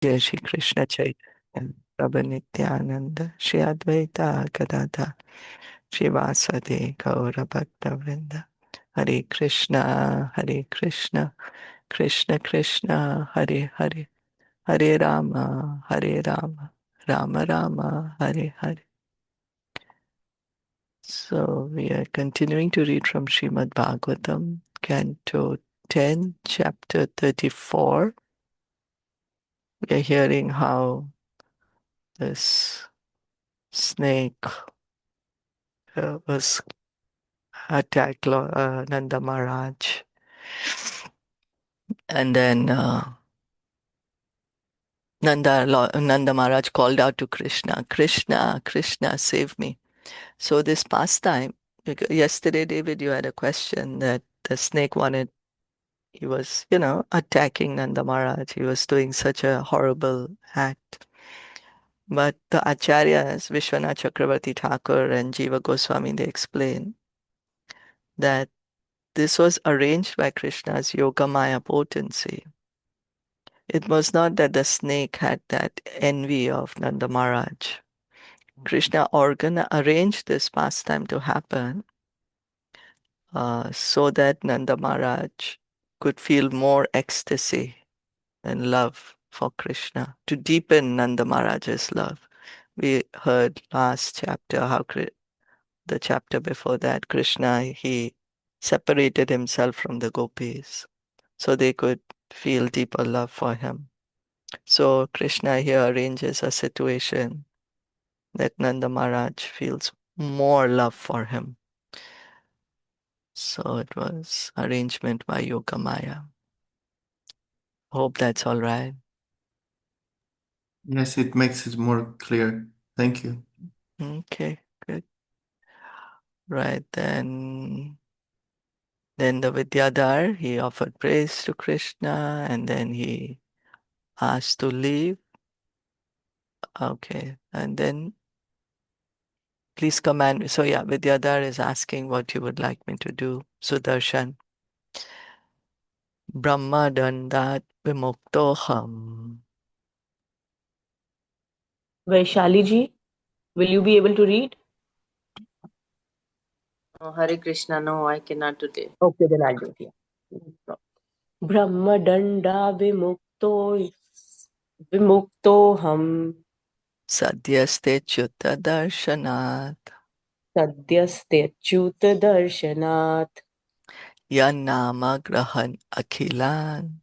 Jai Shri Krishna Chaitanya Prabhu Nityananda Shri Advaita Gadadhar Shri Vasadi Gaura Bhakta Vrinda Hare Krishna Hare Krishna Krishna Krishna Hare Hare Hare Rama Hare Rama Rama Rama Hare Hare. So we are continuing to read from Srimad Bhagavatam, Canto 10, Chapter 34. We are hearing how this snake was attacked Nanda Maharaj. And then Nanda Maharaj called out to Krishna, Krishna, Krishna, save me. So this pastime, yesterday, David, you had a question that the snake wanted, he was, attacking Nanda Maharaj. He was doing such a horrible act. But the Acharyas, Vishwanath Chakravarti Thakur and Jiva Goswami, they explain that this was arranged by Krishna's Yogamaya potency. It was not that the snake had that envy of Nanda Maharaj. Krishna arranged this pastime to happen so that Nanda Maharaj could feel more ecstasy and love for Krishna, to deepen Nanda Maharaj's love. We heard last chapter how the chapter before that, Krishna, he separated himself from the gopis so they could feel deeper love for him. So Krishna here arranges a situation that Nanda Maharaj feels more love for him. So it was arrangement by Yogamaya. Hope that's all right. Yes, it makes it more clear. Thank you. Okay, good. Right, then the Vidyadhar, he offered praise to Krishna and then he asked to leave. Okay, and then please command me. So yeah, Vidyadhar is asking what you would like me to do. Sudarshan. Brahma dandat vimuktoham. Vaishali ji, will you be able to read? Oh, Hare Krishna, no, I cannot today. Okay, then I'll do it. Yeah. Brahma danda vimuktoham Sadhyaste chuta darshanat. sadyastechyuta darshanat Yanama grahan akhilan.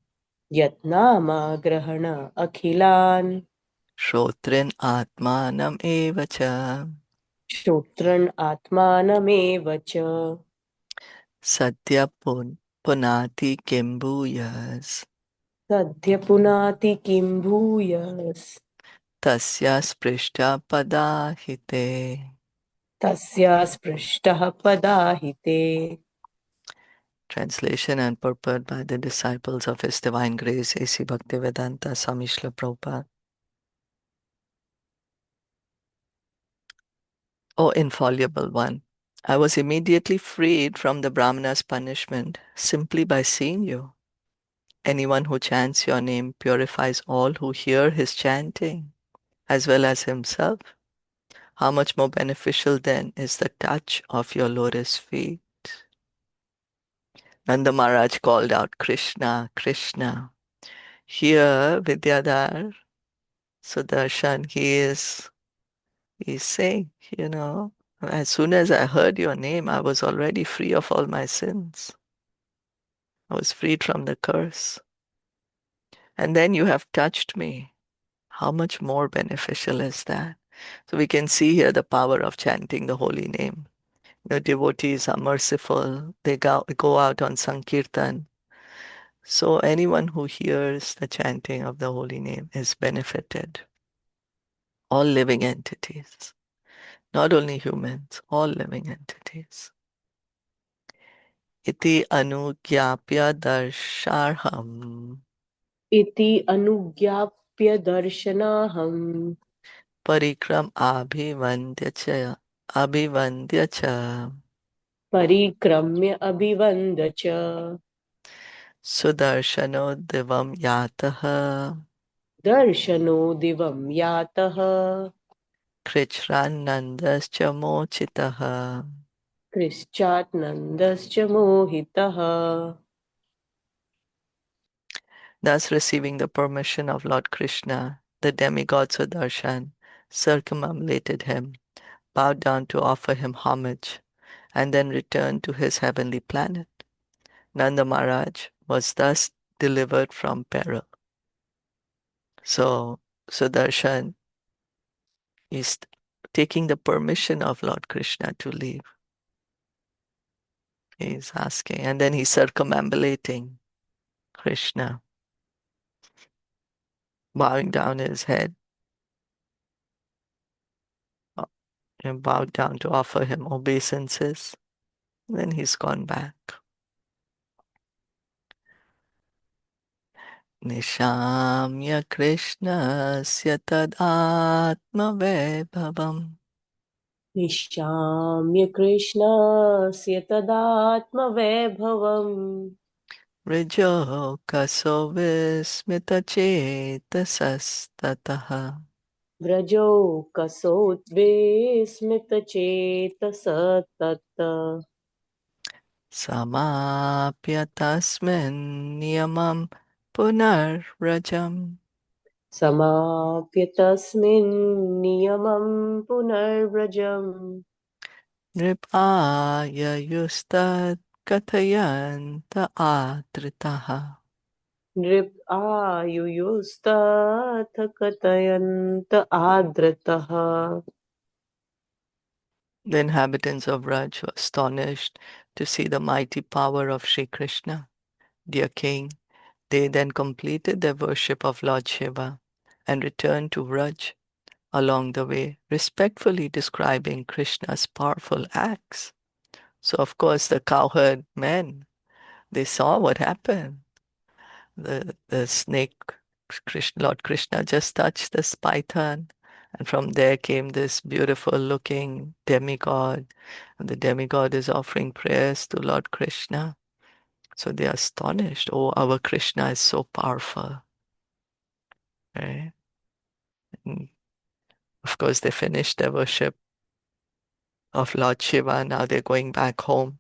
yatnama grahana akhilan Shrotrin atmanam evacha. shotran atmanamev cha Sadhya punati kimbuyas. sadhya punati kim bhuyas Tasya sprishta padahite. tasya sprishtah padahite. Translation and purport by the disciples of His Divine Grace, A.C. Bhaktivedanta Swami Srila Prabhupada. O infallible one, I was immediately freed from the Brahmana's punishment simply by seeing you. Anyone who chants your name purifies all who hear his chanting, as well as himself. How much more beneficial then is the touch of your lotus feet? Nanda Maharaj called out, Krishna, Krishna. Here, Vidyadhar, Sudarshan, he's saying, as soon as I heard your name, I was already free of all my sins. I was freed from the curse. And then you have touched me. How much more beneficial is that? So we can see here the power of chanting the holy name. Devotees are merciful. They go out on Sankirtan. So anyone who hears the chanting of the holy name is benefited. All living entities. Not only humans, all living entities. Iti anugyapya darsharham. Iti anugyapya darshanaham Parikram abhivandya cha. Abhivandya cha. parikramya abhivanda cha Sudarshano divam yataha. Darshano divam yataha. Krichrannandascha mochitaha. Krischat nandascha mohitaha. Thus receiving the permission of Lord Krishna, the demigod Sudarshan circumambulated him, bowed down to offer him homage, and then returned to his heavenly planet. Nanda Maharaj was thus delivered from peril. So Sudarshan is taking the permission of Lord Krishna to leave. He's asking, and then he's circumambulating Krishna, bowing down his head, and bowed down to offer him obeisances. Then he's gone back. Nishamya Krishnasya tadatma-vaibhavam Nishamya Krishnasya tadatma vaibhavam. Rijokaso vismita-chetasastataha Vrajo kasotve smita cheta satata. Samapya tasmin niyamam punarvrajam Samapyatasmin niyamam punarvrajam. Nripaya yustad kathayanta adritaha. Nrip ayuyustatha katayanta adrataha. The inhabitants of Raj were astonished to see the mighty power of Sri Krishna. Dear king, they then completed their worship of Lord Shiva and returned to Raj along the way, respectfully describing Krishna's powerful acts. So, of course, the cowherd men, they saw what happened. The snake, Lord Krishna just touched this python, and from there came this beautiful looking demigod. And the demigod is offering prayers to Lord Krishna. So they are astonished. Oh, our Krishna is so powerful. Right? And of course, they finished their worship of Lord Shiva. Now they're going back home.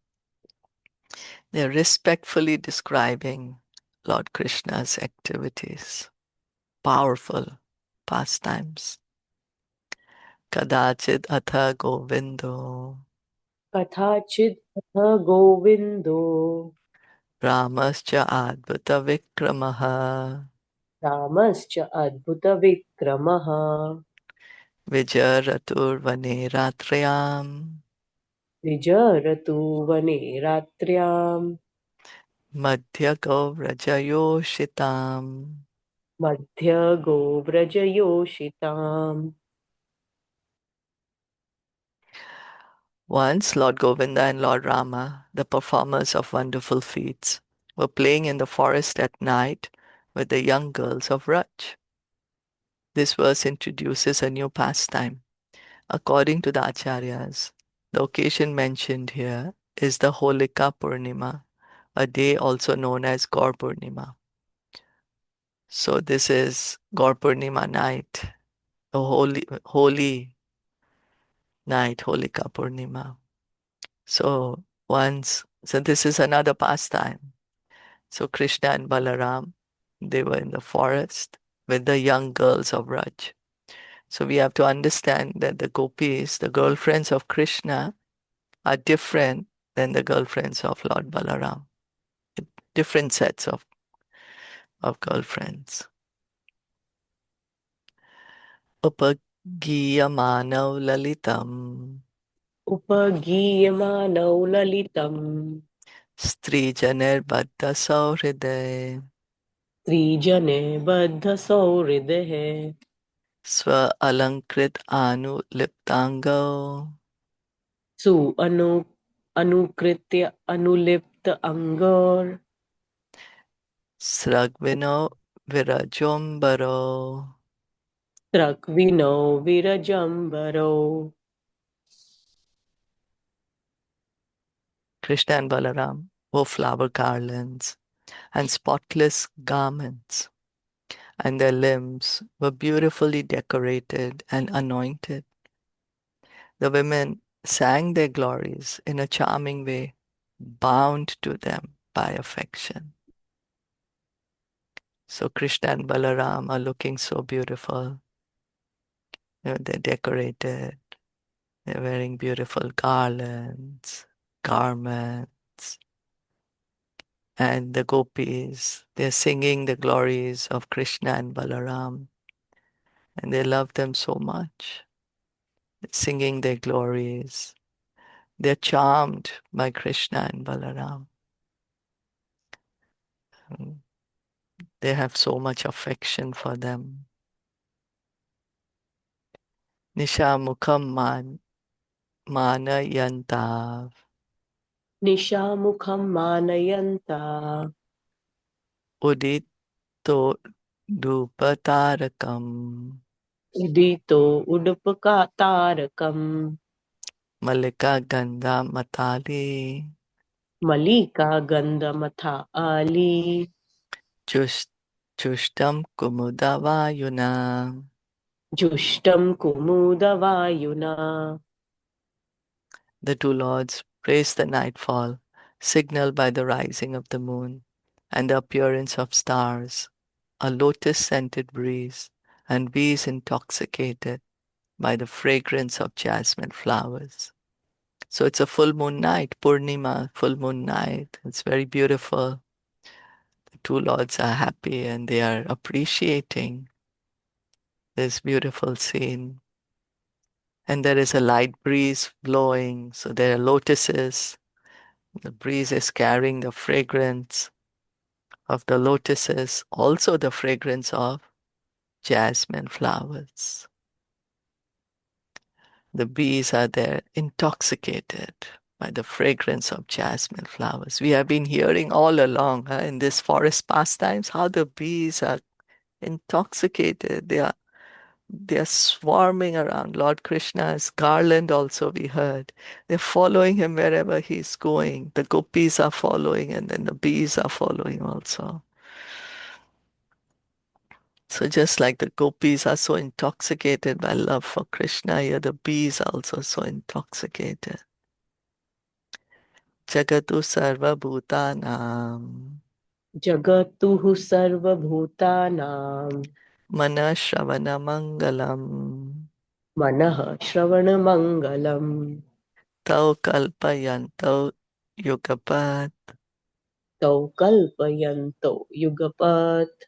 They're respectfully describing Lord Krishna's activities, powerful pastimes. Kadachit atha Govindo Kathachid atha Govindo. Ramascha adbhuta vikramaha Ramascha adbhuta vikramaha. Vijaratur vane ratrayam Vijaratu vane ratriam. Madhya Gavrajayoshitam. Madhya govrajayoshitam. Once Lord Govinda and Lord Rama, the performers of wonderful feats, were playing in the forest at night with the young girls of Raj. This verse introduces a new pastime. According to the Acharyas, the occasion mentioned here is the Holika Purnima, a day also known as Gaur Purnima. So this is Gaur Purnima night, a holy night, Holika Purnima. So this is another pastime. So Krishna and Balaram, they were in the forest with the young girls of Raj. So we have to understand that the gopis, the girlfriends of Krishna, are different than the girlfriends of Lord Balaram. Different sets of girlfriends. Upagiyamanav lalitam Upagiyamanav lalitam. Strijanirbaddha sauhriday Trijane baddha sauhridehe. Swa alankrit anuliptango Su anukritya anulipta angar. Sragvino virajombaro. Trakvino virajambaro. Krishna and Balaram wore flower garlands and spotless garments. and their limbs were beautifully decorated and anointed. The women sang their glories in a charming way, bound to them by affection. So Krishna and Balaram are looking so beautiful. They're decorated. They're wearing beautiful garlands, garments. And the gopis, they're singing the glories of Krishna and Balaram. And they love them so much. They're singing their glories. They're charmed by Krishna and Balaram. They have so much affection for them. Nisha mukham manayantav निशामुखं मानयन्ता udito dupatarakam उदितो उडुपकातारकम् malika gandha matali मलिका गन्धमथा आली chushtam kumudavayuna. जुष्टं कुमुदवायुना. The two lords praise the nightfall, signaled by the rising of the moon and the appearance of stars, a lotus-scented breeze, and bees intoxicated by the fragrance of jasmine flowers. So it's a full moon night, Purnima, full moon night. It's very beautiful. The two lords are happy and they are appreciating this beautiful scene. And there is a light breeze blowing, so there are lotuses. The breeze is carrying the fragrance of the lotuses, also the fragrance of jasmine flowers. The bees are there intoxicated by the fragrance of jasmine flowers. We have been hearing all along in this forest pastimes how the bees are intoxicated. They are swarming around Lord Krishna's garland also we heard. They're following him wherever he's going. The gopis are following and then the bees are following also. So just like the gopis are so intoxicated by love for Krishna, here the bees are also so intoxicated. Jagatu sarva bhutanam जगतुः सर्वभूतानां mana shravana mangalam मनः श्रवणमङ्गलम् tau kalpayantau yugapat तौ कल्पयन्तौ युगपत्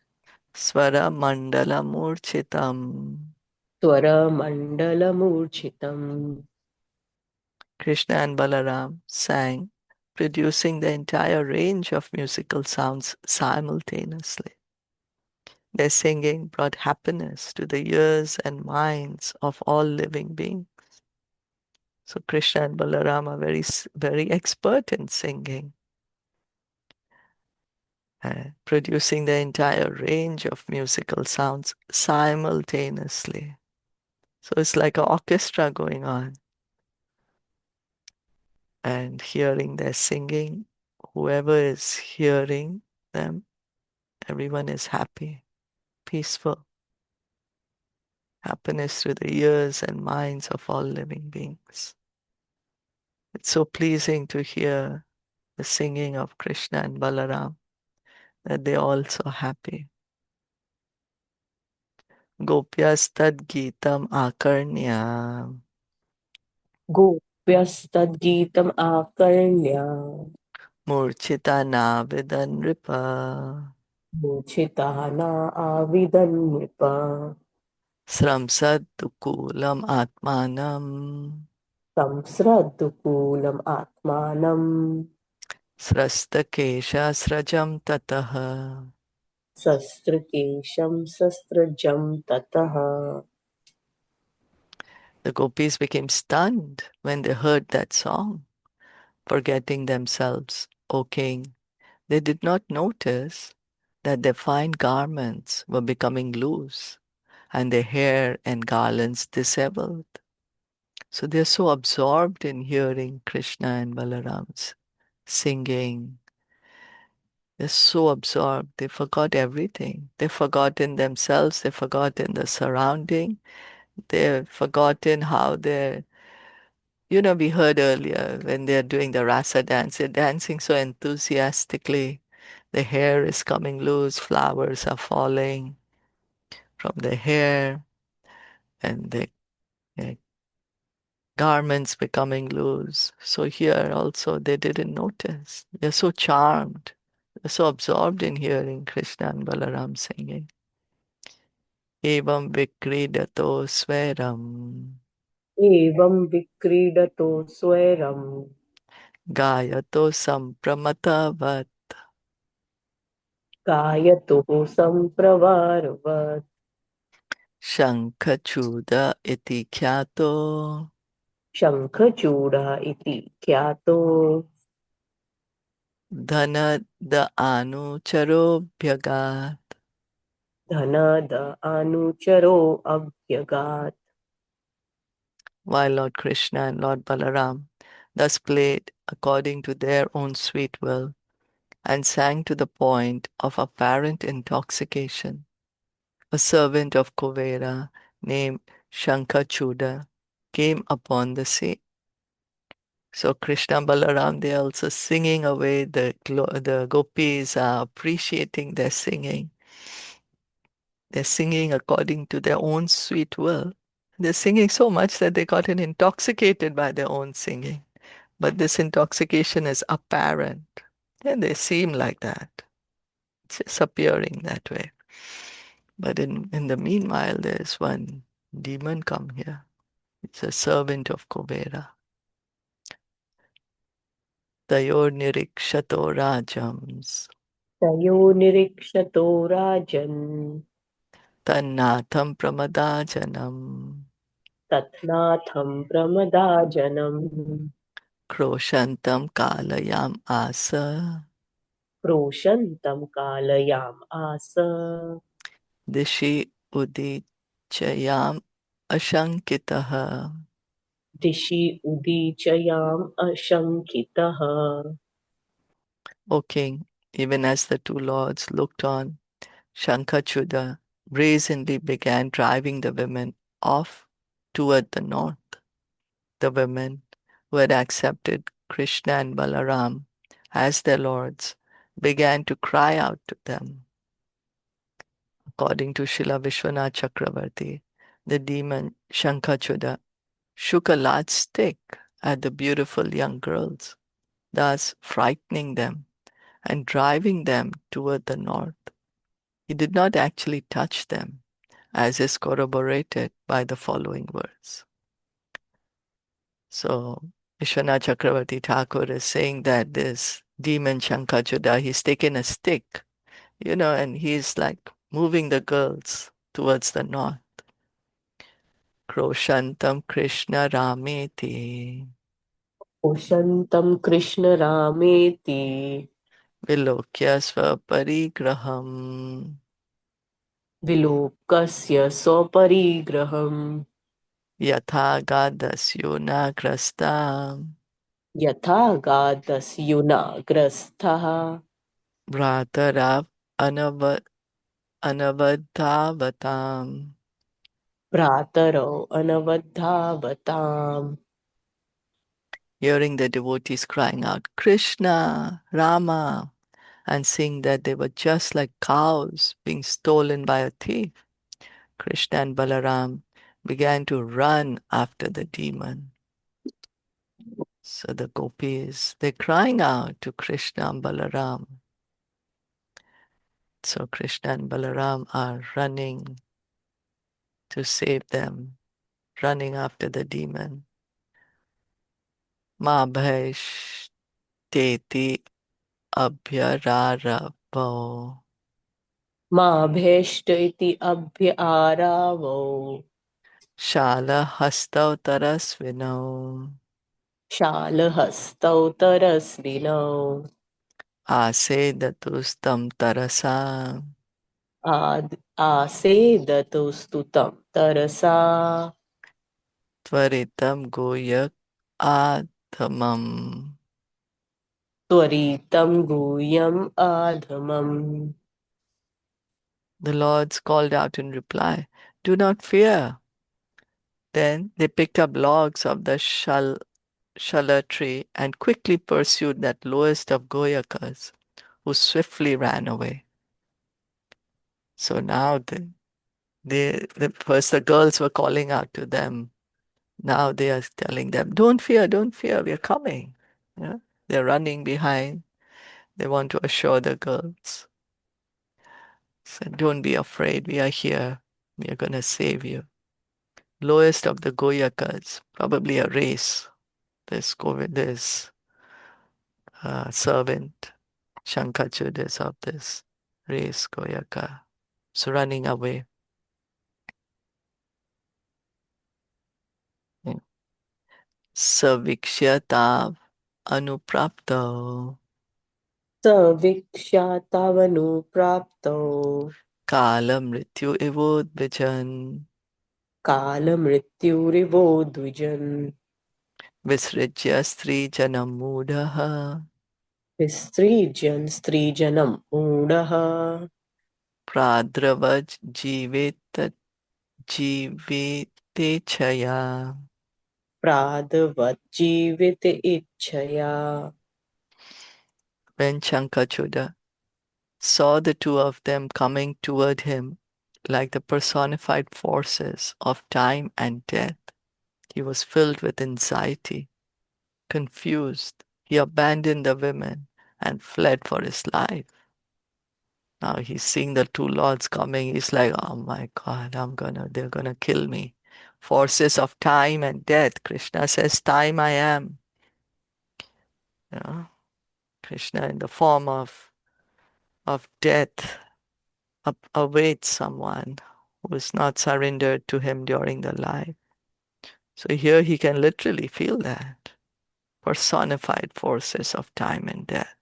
swara mandala murchitam. त्वरमण्डलमूर्छितम्. Krishna and Balaram sang, producing the entire range of musical sounds simultaneously. Their singing brought happiness to the ears and minds of all living beings. So Krishna and Balaram are very expert in singing, producing the entire range of musical sounds simultaneously. So it's like an orchestra going on. And hearing their singing, whoever is hearing them, everyone is happy, peaceful. Happiness to the ears and minds of all living beings. It's so pleasing to hear the singing of Krishna and Balaram that they're also happy. Gopyastad Gitam Akarnya गोप्यस्तद्गीतम् आकर्ण्य Murchita Navidan Ripa मूर्छिताः न आविदन्निप Sramsad Dukulam Atmanam संसृद्धुकूलम् आत्मानं Srastakesha Srajam Tataha. शस्त्रकेशं शस्त्रजं ततः. The gopis became stunned when they heard that song, forgetting themselves, O king. They did not notice that their fine garments were becoming loose and their hair and garlands disheveled. So they're so absorbed in hearing Krishna and Balaram's singing They're so absorbed, they forgot everything. They've forgotten themselves, they've forgotten the surrounding, they've forgotten how they're, we heard earlier when they're doing the rasa dance, they're dancing so enthusiastically. The hair is coming loose, flowers are falling from the hair, and the garments becoming loose. So here also they didn't notice. They're so charmed. They're so absorbed in hearing Krishna and Balaram singing. Evam vikridato swaram एवं विक्रीडतो स्वैरम् gayato sampramatavat गायतुः सम्प्रवारवत् Śaṅkhacūḍa iti kyato शङ्खचूडः इति ख्यातो dhanada anucharobhyagat. धनाद अनुचरो अभ्यगात्. While Lord Krishna and Lord Balaram thus played according to their own sweet will and sang to the point of apparent intoxication, a servant of Kuvera named Śaṅkhacūḍa came upon the sea. So Krishna and Balaram, they're also singing away. The gopis are appreciating their singing. They're singing according to their own sweet will. They're singing so much that they gotten intoxicated by their own singing. But this intoxication is apparent. And they seem like that. It's just appearing that way. But in the meanwhile, there's one demon come here. It's a servant of Kubera. Tayor nirikshato rajams तयो निरीक्षतो राजन् tannatham pramadajanam तत्नाथं प्रमदाजनम् kroshantam kalayam asa क्रोशन्तं कालयाम् आस dishi udichayam ashankitaha. दिशि उदीचयाम् अशङ्कितः. O king, even as the two lords looked on, Śaṅkhacūḍa brazenly began driving the women off toward the north. The women who had accepted Krishna and Balaram as their lords began to cry out to them. According to Srila Vishwanath Chakravarti, the demon Śaṅkhacūḍa shook a large stick at the beautiful young girls, thus frightening them and driving them toward the north. He did not actually touch them, as is corroborated by the following words. So, Vishwanath Chakravarti Thakur is saying that this demon Śaṅkhacūḍa, he's taken a stick, and he's like moving the girls towards the north. Kroshantam Krishna Rameti क्रोशन्तं Krishna रामेति Vilokya Svaparigraham विलोकस्य स्वपरिग्रहम् Yatha Gadasyo Nagrasta यथा गादस्युना ग्रस्तः Bhratarav Anavadhavatam. भ्रातरौ अनवद्धावताम्. Hearing the devotees crying out, Krishna, Rama, and seeing that they were just like cows being stolen by a thief, Krishna and Balaram began to run after the demon. So the gopis, they're crying out to Krishna and Balaram. So Krishna and Balaram are running to save them, running after the demon. Ma bhaish teti abhyararavo. माभेष्ट इति Abhay आरावौ Shala hastau tarasvino. शालहस्तौ तरस्विनौ Asedatustam tarasa. आसेदतुस्तु तं तरसा Tvaritam goyak athamam. Tvaritam Guyam Adhamam. The lords called out in reply, "Do not fear." Then they picked up logs of the shala tree and quickly pursued that lowest of Goyakas, who swiftly ran away. So now first the girls were calling out to them. Now they are telling them, don't fear, we are coming. Yeah? They're running behind. They want to assure the girls. So don't be afraid, we are here. We are going to save you. Lowest of the Goyakas, probably a race. This servant, Śaṅkhacūḍa is of this race, Goyaka. So running away. Yeah. Savikshya anuprapto Saviksha Tavanu Prapto. kala mrityu evodvijan Kala Mrityurivo Dvijan. visrijya stri janam mudaha Strijanam Mudaha. pradravaj jivete chaya. Pradavajjivite Ichaya. When Śaṅkhacūḍa saw the two of them coming toward him like the personified forces of time and death, he was filled with anxiety, confused. He abandoned the women and fled for his life. Now he's seeing the two lords coming. He's like, oh my God, they're gonna kill me. Forces of time and death. Krishna says, time I am. You know, Krishna in the form of death awaits someone who is not surrendered to him during the life. So here he can literally feel that. Personified forces of time and death.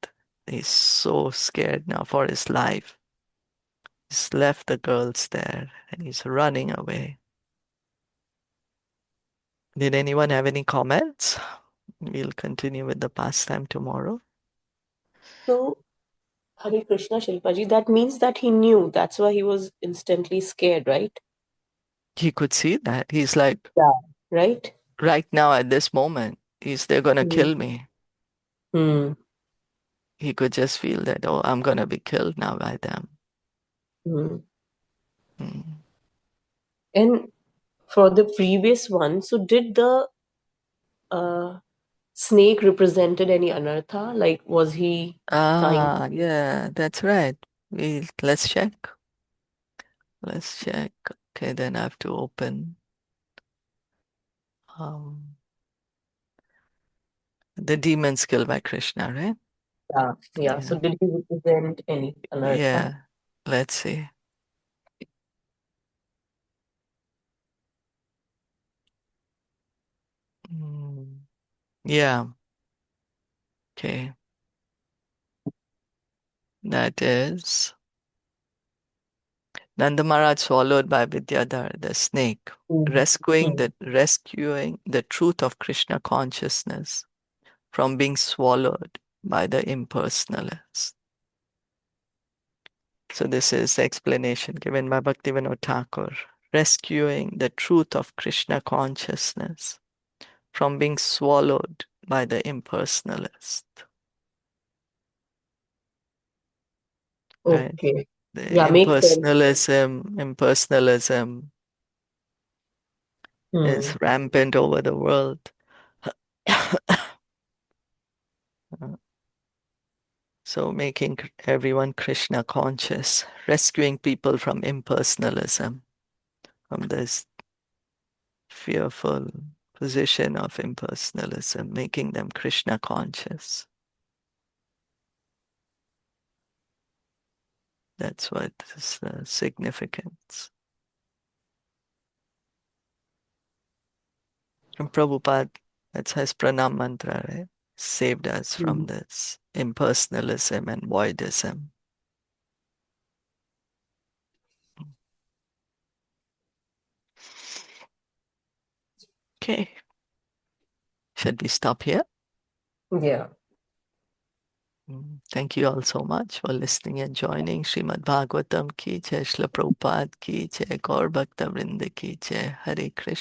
He's so scared now for his life. He's left the girls there and he's running away. Did anyone have any comments? We'll continue with the pastime tomorrow. So, Hare Krishna Shilpaji, that means that he knew. That's why he was instantly scared, right? He could see that. He's like, Yeah. Right? right now at this moment, they're gonna Hmm. kill me. Hmm. He could just feel that, oh, I'm gonna be killed now by them. Hmm. Mm. And for the previous one, so did the uh, snake represented any anartha? Like, was he trying? Yeah, that's right. Let's check. Let's check. Okay, then I have to open um, the demon skill by Krishna, right? Yeah. Yeah. Yeah. So did he represent any anartha? Yeah. Let's see. Mm. Yeah. Okay. That is Nanda Maharaj swallowed by Vidyadhar, the snake, Hmm. rescuing Hmm. the truth of Krishna consciousness from being swallowed by the impersonalists. So this is the explanation given by Bhaktivinoda Thakur, rescuing the truth of Krishna consciousness from being swallowed by the impersonalist. Right? Okay. The Yeah, makes sense. impersonalism Hmm. is rampant over the world. So making everyone Krishna conscious, rescuing people from impersonalism, from this fearful position of impersonalism, making them Krishna conscious. That's what is the significance. And Prabhupada, that's his pranam mantra, right? Saved us from Hmm. this impersonalism and voidism. Okay. Should we stop here? Yeah. Thank you all so much for listening and joining. Srimad Bhagavatam ki jai, Srila Prabhupada ki jai, Gaur Bhakta Vrinda ki jai, Hare Krishna.